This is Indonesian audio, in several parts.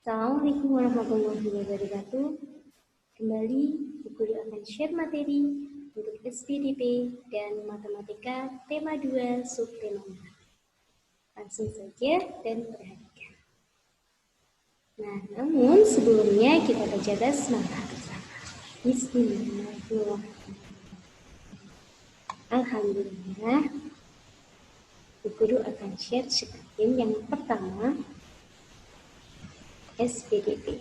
Assalamualaikum warahmatullahi wabarakatuh. Kembali, Bu Guru akan share materi untuk SPDP dan Matematika tema 2 subtema 4. Langsung saja dan perhatikan. Nah, namun sebelumnya kita baca basmalah bersama. Bismillahirrahmanirrahim. Alhamdulillah, Bu Guru akan share screen yang pertama, SPDP.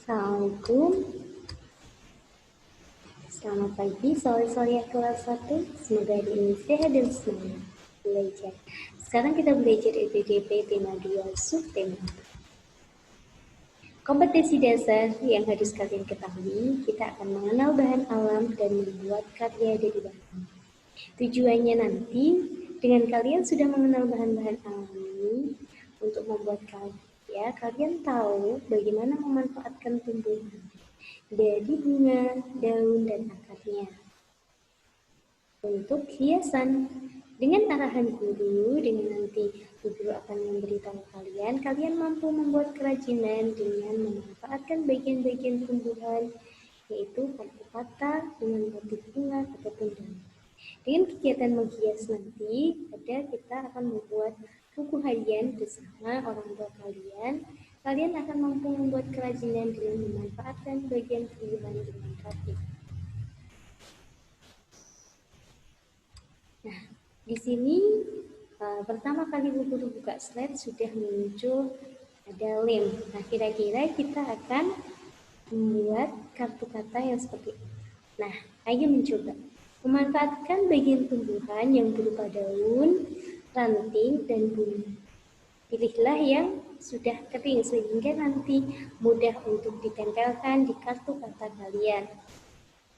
Assalamualaikum. Selamat pagi, sore-sore kelas 1. Semoga hari ini sehat dan semangat belajar. Sekarang kita belajar SPDP tema 2 subtema. Kompetensi dasar yang harus kalian ketahui, kita akan mengenal bahan alam dan membuat karya dari bahan. Tujuannya nanti, dengan kalian sudah mengenal bahan-bahan alam ini, untuk membuat karya, kalian tahu bagaimana memanfaatkan tumbuhan dari bunga, daun, dan akarnya untuk hiasan. Dengan arahan guru, dengan nanti guru akan memberitahu kalian, kalian mampu membuat kerajinan dengan memanfaatkan bagian-bagian tumbuhan, yaitu kata-kata dengan motif bunga ataupun daun. Dengan kegiatan menghias nanti, kita akan membuat buku harian bersama orang tua kalian. Kalian akan mampu membuat kerajinan dengan memanfaatkan bagian tumbuhan dengan rapi. Nah, di sini pertama kali Bu Guru buka slide sudah muncul ada lem. Nah, kira-kira kita akan membuat kartu kata yang seperti ini. Nah, ayo mencoba. Memanfaatkan bagian tumbuhan yang berupa daun, ranting, dan bunga. Pilihlah yang sudah kering sehingga nanti mudah untuk ditempelkan di kartu kata kalian.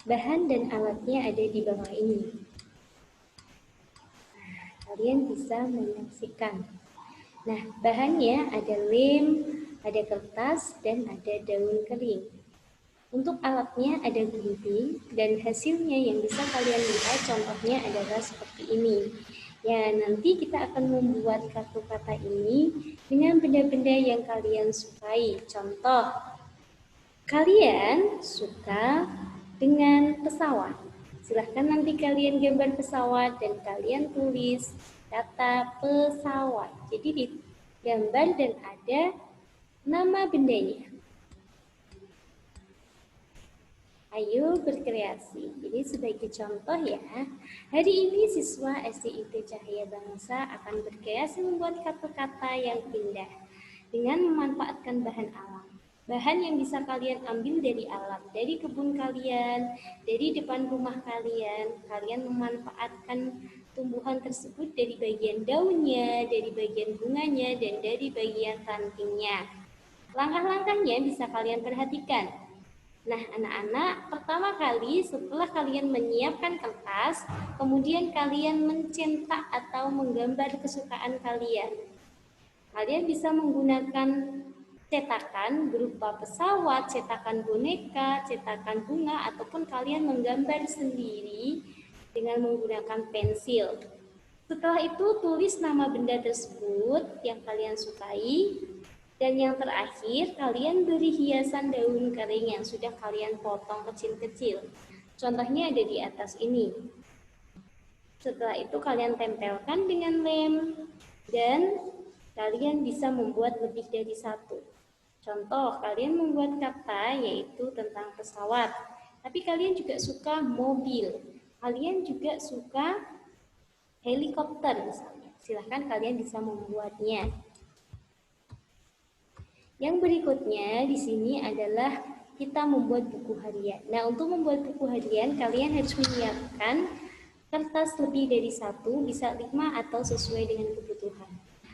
Bahan dan alatnya ada di bawah ini. Nah, kalian bisa menyaksikan. Nah, bahannya ada lem, ada kertas, dan ada daun kering. Untuk alatnya ada gunting, dan hasilnya yang bisa kalian lihat contohnya adalah seperti ini. Ya, nanti kita akan membuat kartu kata ini dengan benda-benda yang kalian sukai. Contoh, kalian suka dengan pesawat. Silahkan nanti kalian gambar pesawat dan kalian tulis kata pesawat. Jadi digambar dan ada nama bendanya. Ayo berkreasi. Jadi sebagai contoh ya, hari ini siswa SDIT Cahaya Bangsa akan berkreasi membuat kata-kata yang indah dengan memanfaatkan bahan alam. Bahan yang bisa kalian ambil dari alam, dari kebun kalian, dari depan rumah kalian. Kalian memanfaatkan tumbuhan tersebut dari bagian daunnya, dari bagian bunganya, dan dari bagian rantingnya. Langkah-langkahnya bisa kalian perhatikan. Nah, anak-anak, pertama kali setelah kalian menyiapkan kertas, kemudian kalian mencetak atau menggambar kesukaan kalian. Kalian bisa menggunakan cetakan berupa pesawat, cetakan boneka, cetakan bunga, ataupun kalian menggambar sendiri dengan menggunakan pensil. Setelah itu, tulis nama benda tersebut yang kalian sukai. Dan yang terakhir, kalian beri hiasan daun kering yang sudah kalian potong kecil-kecil. Contohnya ada di atas ini. Setelah itu kalian tempelkan dengan lem dan kalian bisa membuat lebih dari satu. Contoh, kalian membuat kata yaitu tentang pesawat. Tapi kalian juga suka mobil. Kalian juga suka helikopter misalnya. Silahkan kalian bisa membuatnya. Yang berikutnya di sini adalah kita membuat buku harian. Nah, untuk membuat buku harian, kalian harus menyiapkan kertas lebih dari satu, bisa 5 atau sesuai dengan kebutuhan.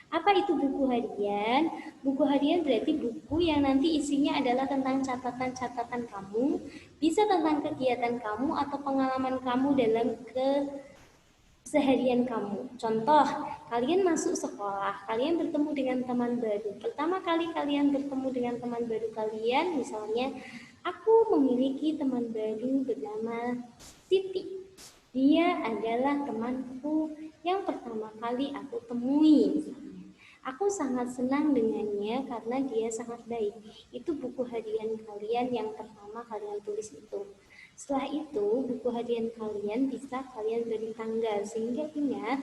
Apa itu buku harian? Buku harian berarti buku yang nanti isinya adalah tentang catatan-catatan kamu, bisa tentang kegiatan kamu atau pengalaman kamu dalam seharian kamu. Contoh, kalian masuk sekolah, kalian bertemu dengan teman baru. Pertama kali kalian bertemu dengan teman baru kalian, misalnya, aku memiliki teman baru bernama Siti. Dia adalah temanku yang pertama kali aku temui. Aku sangat senang dengannya karena dia sangat baik. Itu buku harian kalian yang pertama kalian tulis itu. Setelah itu, buku harian kalian bisa kalian beri tanggal sehingga ingat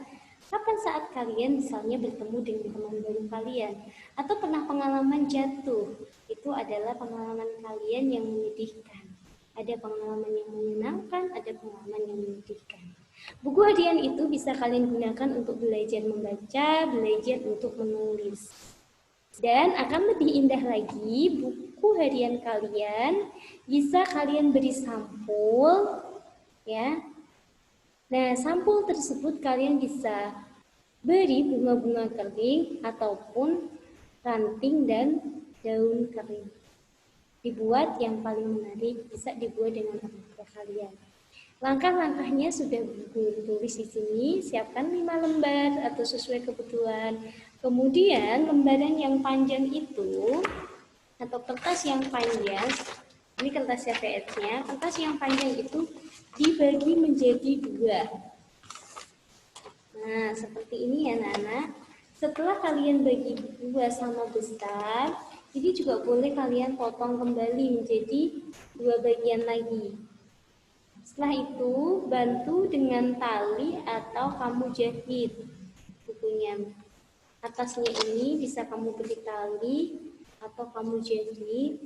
kapan saat kalian misalnya bertemu dengan teman baru kalian atau pernah pengalaman jatuh. Itu adalah pengalaman kalian yang menyedihkan. Ada pengalaman yang menyenangkan, ada pengalaman yang menyedihkan. Buku harian itu bisa kalian gunakan untuk belajar membaca, belajar untuk menulis. Dan akan lebih indah lagi, buku harian kalian bisa kalian beri sampul, ya. Nah, sampul tersebut kalian bisa beri bunga-bunga kering ataupun ranting dan daun kering. Dibuat yang paling menarik, bisa dibuat dengan orang tua kalian. Langkah-langkahnya sudah tulis di sini, siapkan 5 lembar atau sesuai kebutuhan. Kemudian lembaran yang panjang itu, atau kertas yang panjang, ini kertas CVS-nya, kertas yang panjang itu dibagi menjadi 2. Nah, seperti ini ya anak-anak. Setelah kalian bagi 2 sama besar, ini juga boleh kalian potong kembali menjadi 2 bagian lagi. Setelah itu, bantu dengan tali atau kamu jahit bukunya. Atasnya ini bisa kamu beri tali atau kamu jahit,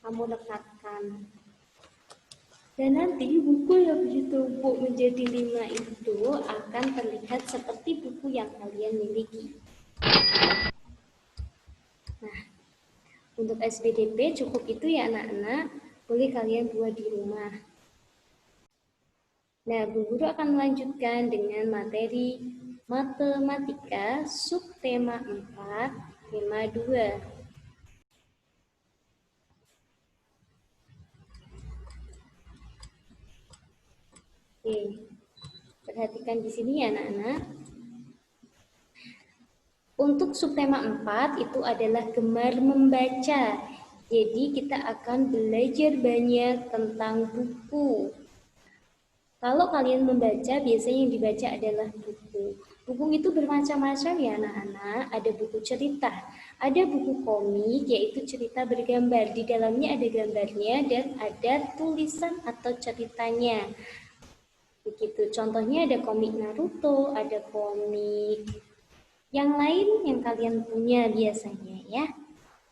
kamu lekatkan. Dan nanti buku yang ditumpuk menjadi 5 itu akan terlihat seperti buku yang kalian miliki. Nah, untuk SPDP cukup itu ya anak-anak, boleh kalian buat di rumah. Nah, Bu Guru akan melanjutkan dengan materi matematika subtema 4, tema 2. Oke, perhatikan di sini ya anak-anak. Untuk subtema 4 itu adalah gemar membaca. Jadi kita akan belajar banyak tentang buku. Kalau kalian membaca, biasanya yang dibaca adalah buku. Buku itu bermacam-macam ya anak-anak. Ada buku cerita, ada buku komik, yaitu cerita bergambar. Di dalamnya ada gambarnya dan ada tulisan atau ceritanya. Begitu, contohnya ada komik Naruto, ada komik yang lain yang kalian punya biasanya ya.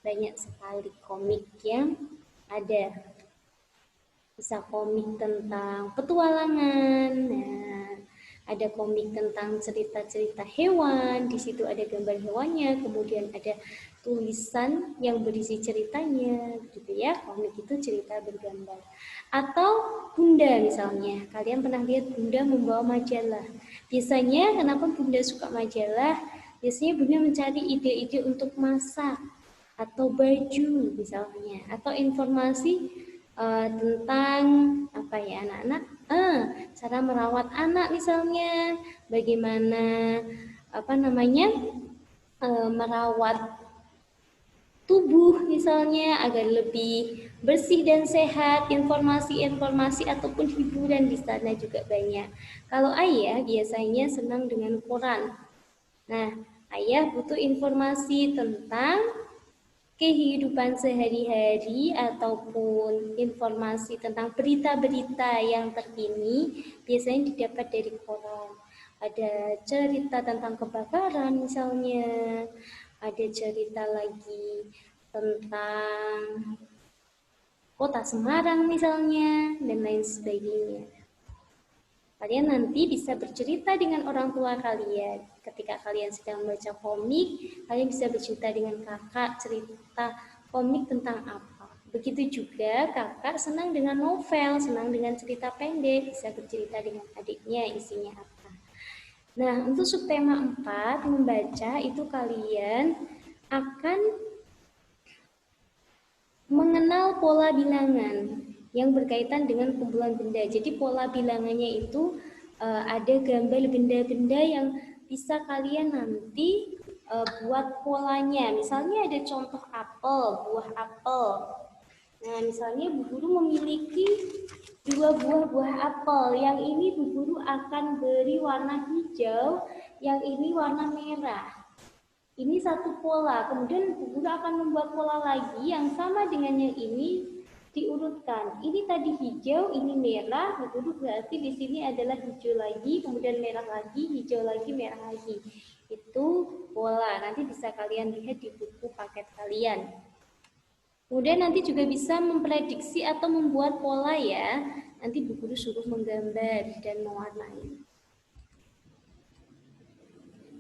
Banyak sekali komik yang ada. Bisa komik tentang petualangan, nah, ada komik tentang cerita-cerita hewan, di situ ada gambar hewannya, kemudian ada tulisan yang berisi ceritanya, gitu ya. Komik itu cerita bergambar. Atau Bunda misalnya, kalian pernah lihat Bunda membawa majalah. Biasanya kenapa Bunda suka majalah? Biasanya Bunda mencari ide-ide untuk masak atau baju misalnya, atau informasi tentang apa ya anak-anak, cara merawat anak misalnya, bagaimana apa namanya merawat tubuh misalnya agar lebih bersih dan sehat. Informasi-informasi ataupun hiburan di sana juga banyak. Kalau ayah biasanya senang dengan koran. Nah, ayah butuh informasi tentang kehidupan sehari-hari ataupun informasi tentang berita-berita yang terkini biasanya didapat dari koran. Ada cerita tentang kebakaran misalnya, ada cerita lagi tentang kota Semarang misalnya, dan lain sebagainya. Kalian nanti bisa bercerita dengan orang tua kalian. Ketika kalian sedang membaca komik, kalian bisa bercerita dengan kakak, cerita komik tentang apa. Begitu juga kakak senang dengan novel, senang dengan cerita pendek, bisa bercerita dengan adiknya isinya apa. Nah, untuk subtema 4, membaca itu kalian akan mengenal pola bilangan yang berkaitan dengan kumpulan benda. Jadi pola bilangannya itu ada gambar benda-benda yang bisa kalian nanti buat polanya. Misalnya ada contoh apel, buah apel. Nah, misalnya Bu Guru memiliki dua buah apel. Yang ini Bu Guru akan beri warna hijau, yang ini warna merah. Ini satu pola. Kemudian Bu Guru akan membuat pola lagi yang sama dengan yang ini, diurutkan. Ini tadi hijau, ini merah. Bu Guru berarti di sini adalah hijau lagi, kemudian merah lagi, hijau lagi, merah lagi. Itu pola. Nanti bisa kalian lihat di buku paket kalian. Kemudian nanti juga bisa memprediksi atau membuat pola ya. Nanti Bu Guru suruh menggambar dan mewarnai.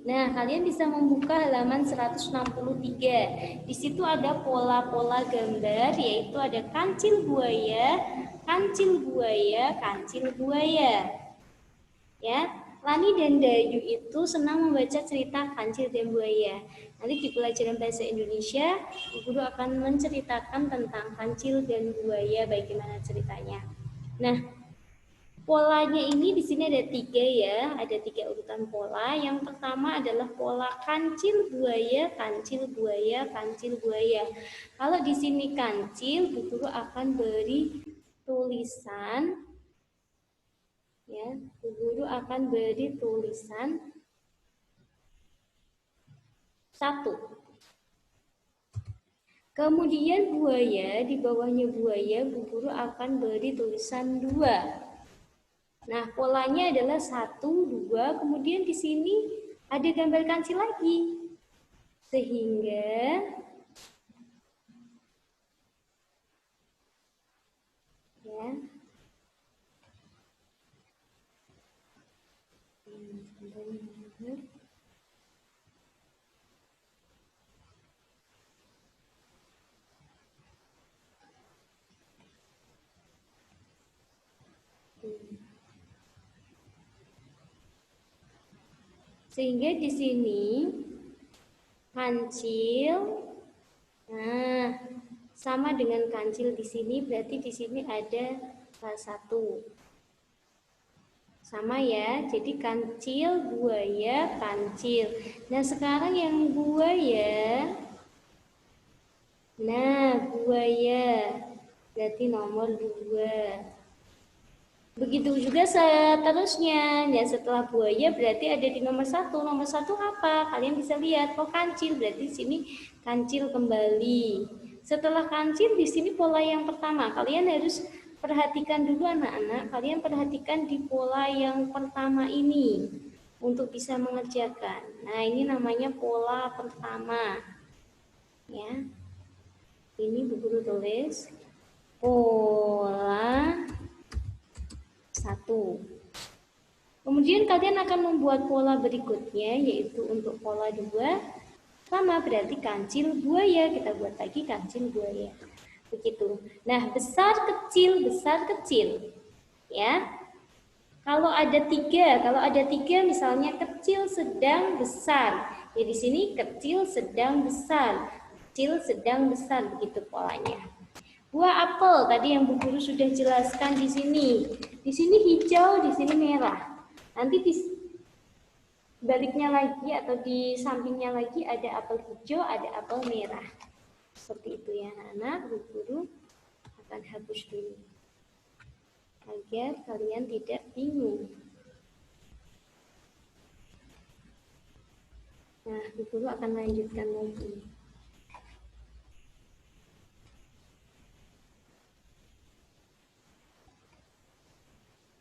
Nah, kalian bisa membuka halaman 163. Di situ ada pola-pola gambar, yaitu ada kancil buaya, kancil buaya, kancil buaya. Ya, Lani dan Dayu itu senang membaca cerita kancil dan buaya. Nanti di pelajaran bahasa Indonesia, guru akan menceritakan tentang kancil dan buaya, bagaimana ceritanya. Nah, polanya ini di sini ada 3 ya, ada 3 urutan pola. Yang pertama adalah pola kancil buaya, kancil buaya, kancil buaya. Kalau di sini kancil, guru akan beri tulisan. Ya, guru akan beri tulisan 1. Kemudian buaya, di bawahnya buaya, Bu Guru akan beri tulisan 2. Nah, polanya adalah 1, 2, kemudian di sini ada gambar kancil lagi. Sehingga ya. Sehingga di sini kancil, nah sama dengan kancil di sini, berarti di sini ada 1. Sama ya, jadi kancil, buaya, kancil. Nah sekarang yang buaya, nah buaya, berarti nomor 2. Begitu juga seterusnya. Dan setelah buaya berarti ada di nomor 1. Nomor 1 apa? Kalian bisa lihat. Oh kancil, berarti di sini kancil kembali. Setelah kancil di sini pola yang pertama. Kalian harus perhatikan dulu anak-anak. Kalian perhatikan di pola yang pertama ini untuk bisa mengerjakan. Nah ini namanya pola pertama. Ya. Ini Bu Guru tulis pola 1. Kemudian kalian akan membuat pola berikutnya, yaitu untuk pola 2. Sama, berarti kancil buaya. Kita buat lagi kancil buaya. Begitu. Nah, besar kecil, besar kecil. Ya. Kalau ada 3 misalnya kecil, sedang, besar. Ya di sini kecil, sedang, besar. Kecil, sedang, besar, begitu polanya. Buah apel tadi yang Bu Guru sudah jelaskan di sini. Di sini hijau, di sini merah. Nanti di baliknya lagi atau di sampingnya lagi ada apel hijau, ada apel merah. Seperti itu ya anak-anak. Bu Guru akan hapus dulu agar kalian tidak bingung. Nah, Bu Guru akan lanjutkan lagi.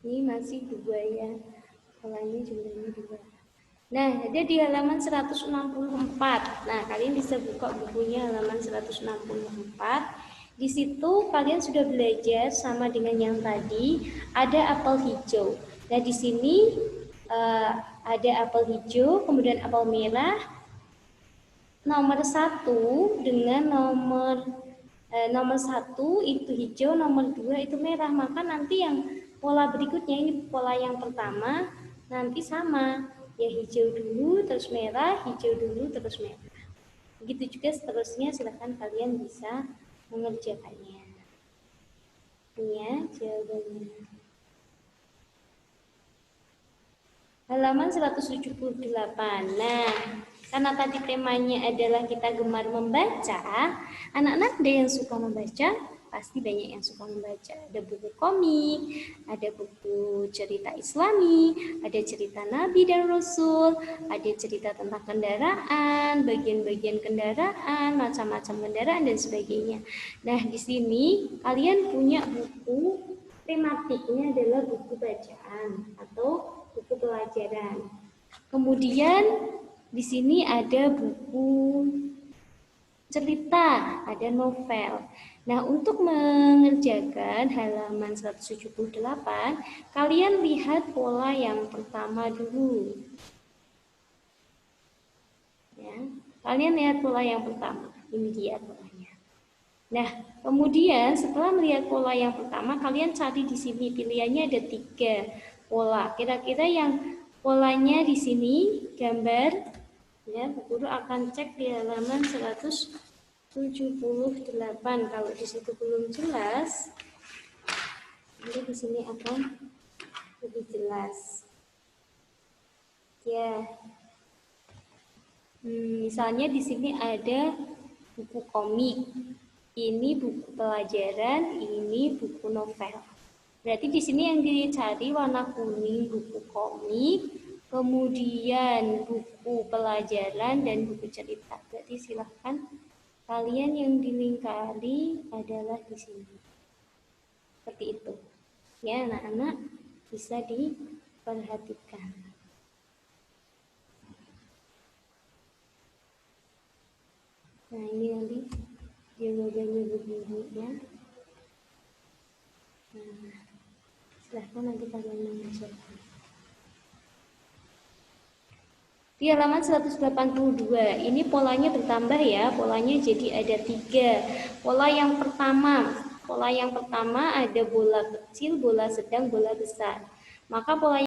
Ini masih 2 ya. Polanya jumlahnya 2. Nah, ada di halaman 164. Nah, kalian bisa buka bukunya halaman 164. Di situ kalian sudah belajar sama dengan yang tadi, ada apel hijau. Nah, di sini ada apel hijau, kemudian apel merah. Nomor 1 dengan nomor 1 itu hijau, nomor 2 itu merah. Maka nanti yang pola berikutnya, ini pola yang pertama, nanti sama. Ya hijau dulu, terus merah, hijau dulu, terus merah. Begitu juga seterusnya, silahkan kalian bisa mengerjakannya. Ini ya jawabannya. Halaman 178. Nah, karena tadi temanya adalah kita gemar membaca, anak-anak ada yang suka membaca, pasti banyak yang suka membaca. Ada buku komik, ada buku cerita Islami, ada cerita Nabi dan Rasul, ada cerita tentang kendaraan, bagian-bagian kendaraan, macam-macam kendaraan dan sebagainya. Nah, di sini kalian punya buku tematiknya adalah buku bacaan atau buku pelajaran. Kemudian di sini ada buku cerita, ada novel. Nah, untuk mengerjakan halaman 178, kalian lihat pola yang pertama dulu. Ya, kalian lihat pola yang pertama. Ini dia polanya. Nah, kemudian setelah melihat pola yang pertama, kalian cari di sini pilihannya ada 3 pola. Kira-kira yang polanya di sini gambar, ya, Bu Guru akan cek di halaman 178. Kalau di situ belum jelas, nanti di sini akan lebih jelas. Ya, misalnya di sini ada buku komik. Ini buku pelajaran, ini buku novel. Berarti di sini yang dicari warna kuning buku komik, kemudian buku pelajaran dan buku cerita. Berarti silahkan kalian yang dilingkari adalah di sini. Seperti itu. Ya, anak-anak bisa diperhatikan. Nah, ini nanti jawabannya begini ya. Nah, silahkan nanti kalian mengerjakan. Di halaman 182, ini polanya bertambah ya, polanya jadi ada 3. Pola yang pertama ada bola kecil, bola sedang, bola besar. Maka pola